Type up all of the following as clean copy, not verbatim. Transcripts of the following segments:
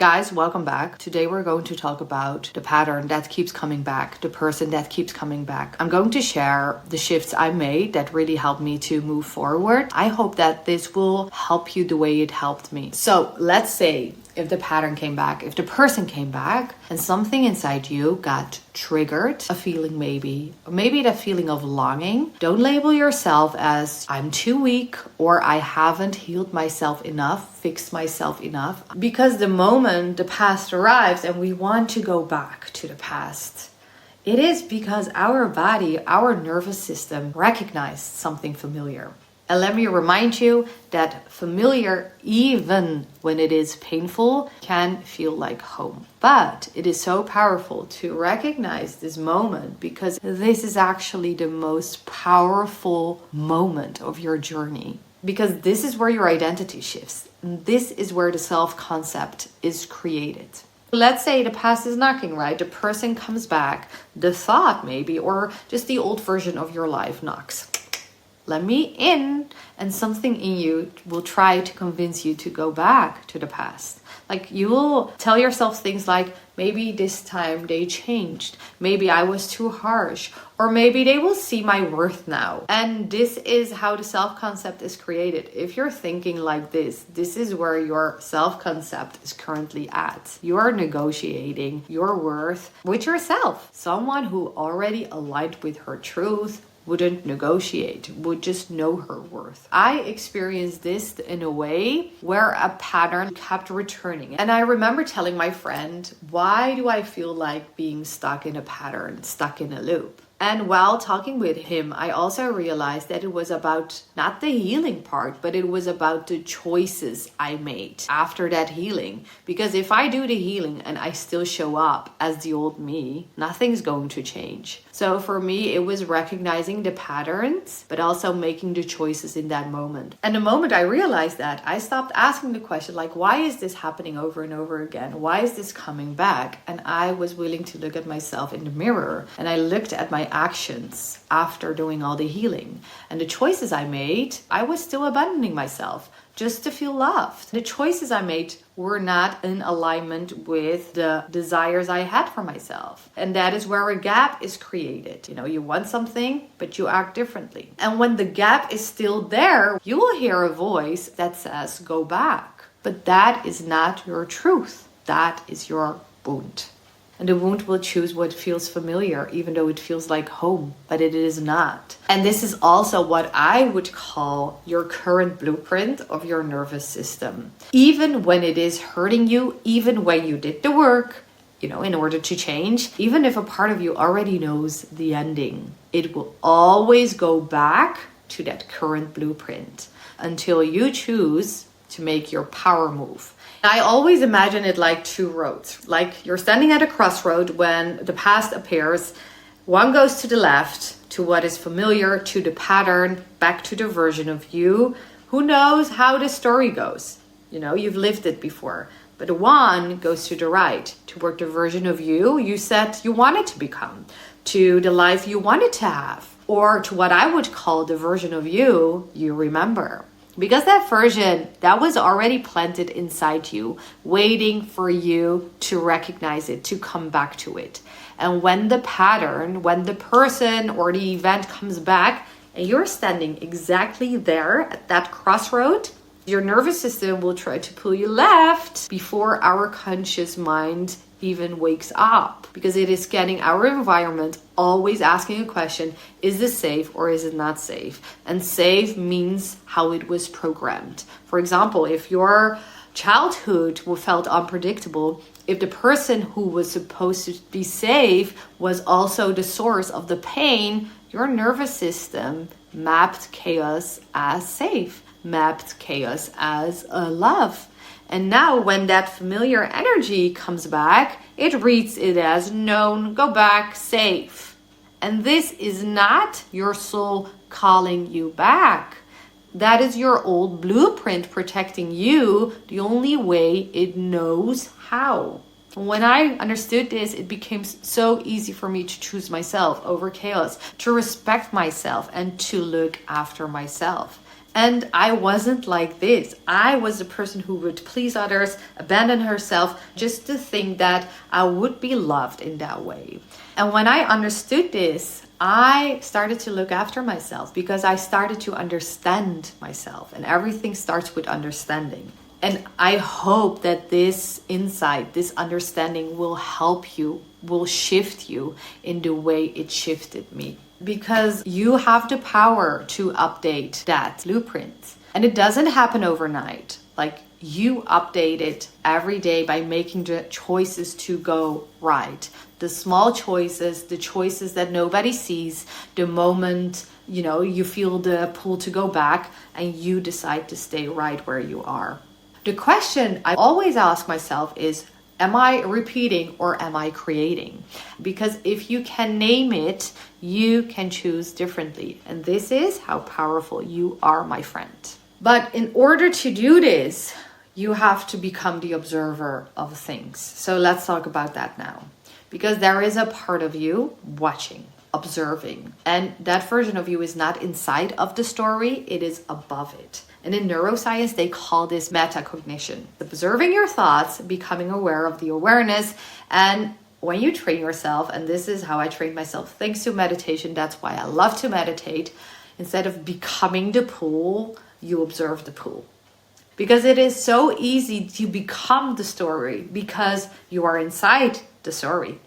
Guys, welcome back. Today we're going to talk about the pattern that keeps coming back, the person that keeps coming back. I'm going to share the shifts I made that really helped me to move forward. I hope that this will help you the way it helped me. So let's say if the pattern came back, if the person came back and something inside you got triggered, a feeling maybe that feeling of longing. Don't label yourself as I'm too weak or I haven't healed myself enough, fixed myself enough. Because the moment the past arrives and we want to go back to the past, it is because our body, our nervous system recognized something familiar. And let me remind you that familiar, even when it is painful, can feel like home. But it is so powerful to recognize this moment because this is actually the most powerful moment of your journey. Because this is where your identity shifts. And this is where the self-concept is created. Let's say the past is knocking, right? The person comes back, the thought maybe, or just the old version of your life knocks. Let me in, and something in you will try to convince you to go back to the past. Like you will tell yourself things like, maybe this time they changed, maybe I was too harsh, or maybe they will see my worth now. And this is how the self-concept is created. If you're thinking like this is where your self-concept is currently at. You are negotiating your worth with yourself. Someone who already aligned with her truth wouldn't negotiate, would just know her worth. I experienced this in a way where a pattern kept returning. And I remember telling my friend, why do I feel like being stuck in a pattern, stuck in a loop? And while talking with him, I also realized that it was about not the healing part, but it was about the choices I made after that healing. Because if I do the healing and I still show up as the old me, nothing's going to change. So for me, it was recognizing the patterns, but also making the choices in that moment. And the moment I realized that, I stopped asking the question, like, why is this happening over and over again? Why is this coming back? And I was willing to look at myself in the mirror, and I looked at my actions after doing all the healing. And the choices I made, I was still abandoning myself just to feel loved. The choices I made were not in alignment with the desires I had for myself. And that is where a gap is created. You want something, but you act differently. And when the gap is still there, you will hear a voice that says, go back. But that is not your truth. That is your wound. And the wound will choose what feels familiar, even though it feels like home, but it is not. And this is also what I would call your current blueprint of your nervous system. Even when it is hurting you, even when you did the work, in order to change, even if a part of you already knows the ending, it will always go back to that current blueprint until you choose to make your power move. I always imagine it like two roads. Like you're standing at a crossroad when the past appears. One goes to the left, to what is familiar, to the pattern, back to the version of you. Who knows how the story goes? You've lived it before. But the one goes to the right, toward the version of you said you wanted to become, to the life you wanted to have, or to what I would call the version of you remember. Because that version, that was already planted inside you, waiting for you to recognize it, to come back to it. And when the pattern, when the person or the event comes back, and you're standing exactly there at that crossroad, your nervous system will try to pull you left before our conscious mind even wakes up, because it is scanning our environment, always asking a question, is this safe or is it not safe? And safe means how it was programmed. For example, if your childhood felt unpredictable, if the person who was supposed to be safe was also the source of the pain, your nervous system mapped chaos as safe, mapped chaos as love. And now when that familiar energy comes back, it reads it as known, go back, safe. And this is not your soul calling you back. That is your old blueprint protecting you the only way it knows how. When I understood this, it became so easy for me to choose myself over chaos, to respect myself and to look after myself. And I wasn't like this. I was the person who would please others, abandon herself, just to think that I would be loved in that way. And when I understood this, I started to look after myself because I started to understand myself. And everything starts with understanding. And I hope that this insight, this understanding will help you, will shift you in the way it shifted me. Because you have the power to update that blueprint. And it doesn't happen overnight. Like, you update it every day by making the choices to go right. The small choices, the choices that nobody sees, the moment, you feel the pull to go back and you decide to stay right where you are. The question I always ask myself is, am I repeating or am I creating? Because if you can name it, you can choose differently. And this is how powerful you are, my friend. But in order to do this, you have to become the observer of things. So let's talk about that now. Because there is a part of you watching, observing. And that version of you is not inside of the story, it is above it. And in neuroscience, they call this metacognition. Observing your thoughts, becoming aware of the awareness. And when you train yourself, and this is how I trained myself, thanks to meditation, that's why I love to meditate. Instead of becoming the pool, you observe the pool. Because it is so easy to become the story because you are inside the story.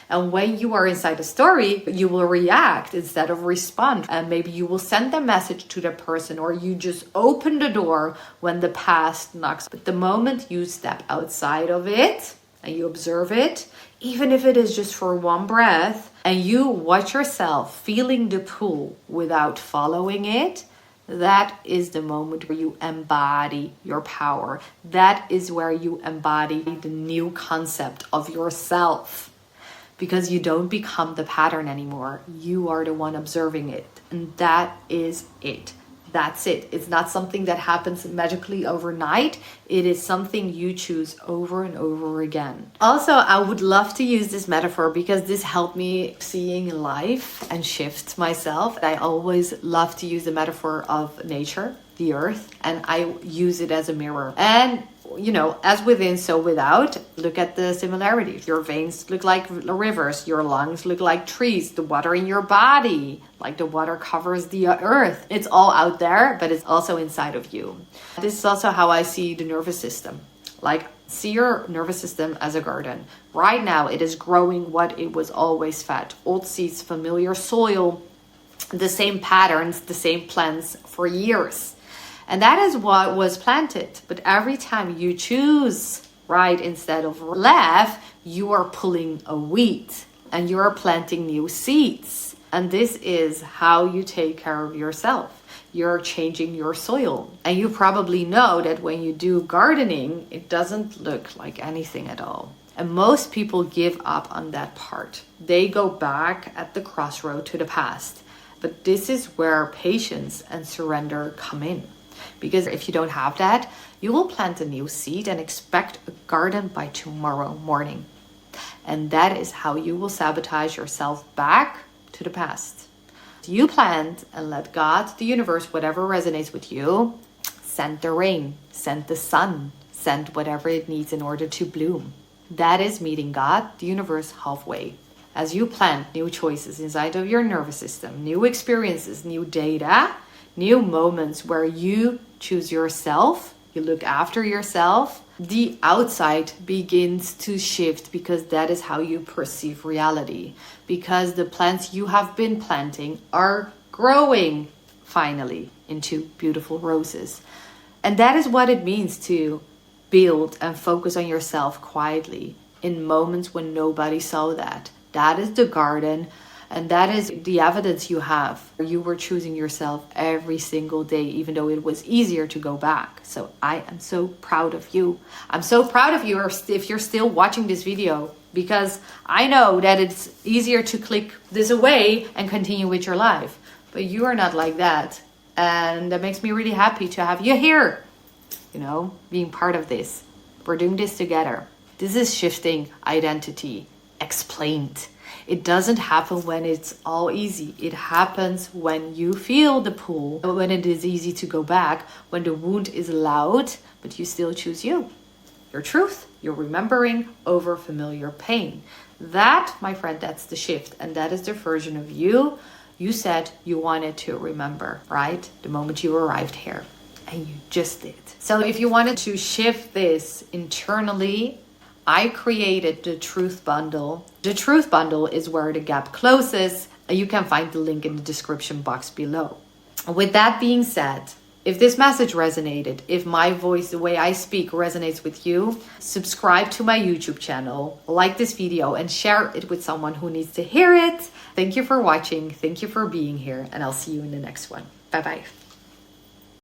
And when you are inside the story, you will react instead of respond. And maybe you will send a message to the person, or you just open the door when the past knocks. But the moment you step outside of it and you observe it, even if it is just for one breath, and you watch yourself feeling the pull without following it, that is the moment where you embody your power. That is where you embody the new concept of yourself. Because you don't become the pattern anymore. You are the one observing it. And that is it. That's it. It's not something that happens magically overnight. It is something you choose over and over again. Also, I would love to use this metaphor because this helped me seeing life and shift myself. I always love to use the metaphor of nature, the earth, and I use it as a mirror. And as within, so without. Look at the similarities. Your veins look like rivers. Your lungs look like trees. The water in your body, like the water covers the earth. It's all out there, but it's also inside of you. This is also how I see the nervous system. Like, see your nervous system as a garden. Right now, it is growing what it was always fed. Old seeds, familiar soil, the same patterns, the same plants for years. And that is what was planted. But every time you choose right instead of left, you are pulling a weed and you are planting new seeds. And this is how you take care of yourself. You're changing your soil. And you probably know that when you do gardening, it doesn't look like anything at all. And most people give up on that part. They go back at the crossroad to the past. But this is where patience and surrender come in. Because if you don't have that, you will plant a new seed and expect a garden by tomorrow morning. And that is how you will sabotage yourself back to the past. You plant and let God, the universe, whatever resonates with you, send the rain, send the sun, send whatever it needs in order to bloom. That is meeting God, the universe, halfway. As you plant new choices inside of your nervous system, new experiences, new data, new moments where you choose yourself, you look after yourself, the outside begins to shift because that is how you perceive reality. Because the plants you have been planting are growing finally into beautiful roses. And that is what it means to build and focus on yourself quietly in moments when nobody saw that. That is the garden. And that is the evidence you have. You were choosing yourself every single day, even though it was easier to go back. So I am so proud of you. I'm so proud of you if you're still watching this video, because I know that it's easier to click this away and continue with your life. But you are not like that. And that makes me really happy to have you here, being part of this. We're doing this together. This is shifting identity explained. It doesn't happen when it's all easy. It happens when you feel the pull, when it is easy to go back, when the wound is loud, but you still choose you, your truth, your remembering over familiar pain. That, my friend, that's the shift. And that is the version of you said you wanted to remember, right? The moment you arrived here. And you just did. So if you wanted to shift this internally, I created the Truth Bundle. The Truth Bundle is where the gap closes. You can find the link in the description box below. With that being said, if this message resonated, if my voice, the way I speak resonates with you, subscribe to my YouTube channel, like this video, and share it with someone who needs to hear it. Thank you for watching. Thank you for being here, and I'll see you in the next one. Bye-bye.